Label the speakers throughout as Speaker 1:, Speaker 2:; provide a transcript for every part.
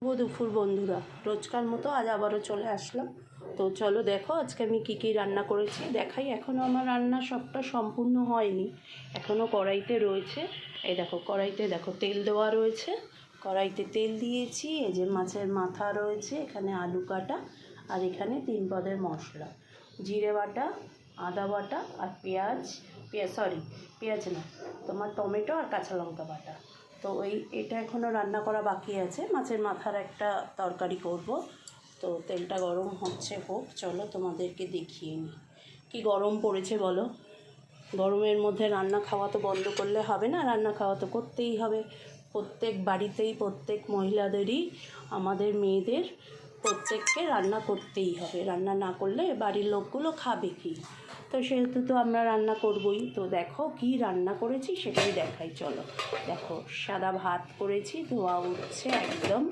Speaker 1: দুপুর বন্ধুরা, রোজকার মতো আজ আবারও চলে আসলাম। তো চলো দেখো আজকে আমি কী রান্না করেছি দেখাই। এখনও আমার রান্না সবটা সম্পূর্ণ হয়নি, এখনও কড়াইতে রয়েছে। এই দেখো কড়াইতে দেখো তেল দেওয়া রয়েছে, কড়াইতে তেল দিয়েছি। এই যে মাছের মাথা রয়েছে, এখানে আলু কাটা, আর এখানে 3 পদের মশলা, জিরে বাটা, আদা বাটা, আর পেঁয়াজ না, তোমার টমেটো আর কাঁচা লঙ্কা বাটা। তো এটা এখনও রান্না করা বাকি আছে। মাছের মাথার একটা তরকারি করব। তো তেলটা গরম হচ্ছে, হোক, চলো তোমাদেরকে দেখিয়ে নিই। কি গরম পড়েছে বলো। গরমের মধ্যে রান্না খাওয়া তো বন্ধ করলে হবে না, রান্না খাওয়া তো করতেই হবে। প্রত্যেক বাড়িতেই, প্রত্যেক মহিলাদেরই, আমাদের মেয়েদের প্রত্যেককে রান্না করতেই হবে। রান্না না করলে বাড়ির লোকগুলো খাবে কি? তো সেহেতু তো আমরা রান্না করবই। তো দেখো কি রান্না করেছি সেটাই দেখাই, চলো দেখো। সাদা ভাত করেছি, ধোয়া উঠছে একদম।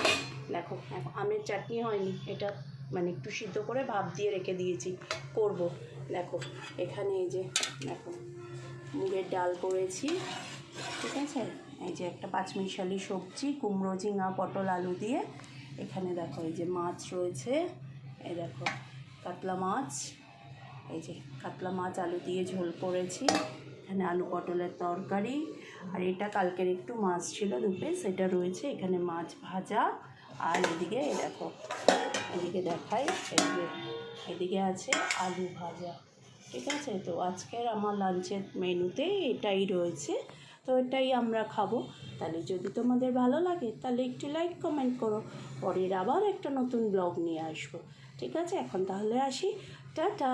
Speaker 1: দেখো আমের চাটনি হয়নি, এটা মানে একটু সিদ্ধ করে ভাপ দিয়ে রেখে দিয়েছি, করব। দেখো এখানে এই যে দেখো মুগের ডাল করেছি, ঠিক আছে। এই যে একটা পাঁচমিশালি সবজি, কুমড়ো, ঝিঙা, পটল, আলু দিয়ে। এখানে দেখো এই যে মাছ রয়েছে, এই দেখো কাতলা মাছ, এই যে কাতলা মাছ আলু দিয়ে ঝোল করেছি। এখানে আলু পটলের তরকারি, আর এটা কালকের একটু মাছ ছিল 2 পিস, এটা রয়েছে। এখানে মাছ ভাজা, আর এদিকে এই দেখো, এদিকে দেখাই, এই যে এদিকে আছে আলু ভাজা, ঠিক আছে। তো আজকের আমার লাঞ্চের মেনুতে এটাই রয়েছে। তো এটাই আমরা খাবো। তাহলে যদি তোমাদের ভালো লাগে তাহলে একটু লাইক কমেন্ট করো। পরের আবার একটা নতুন ব্লগ নিয়ে আসবো, ঠিক আছে। এখন তাহলে আসি, টাটা।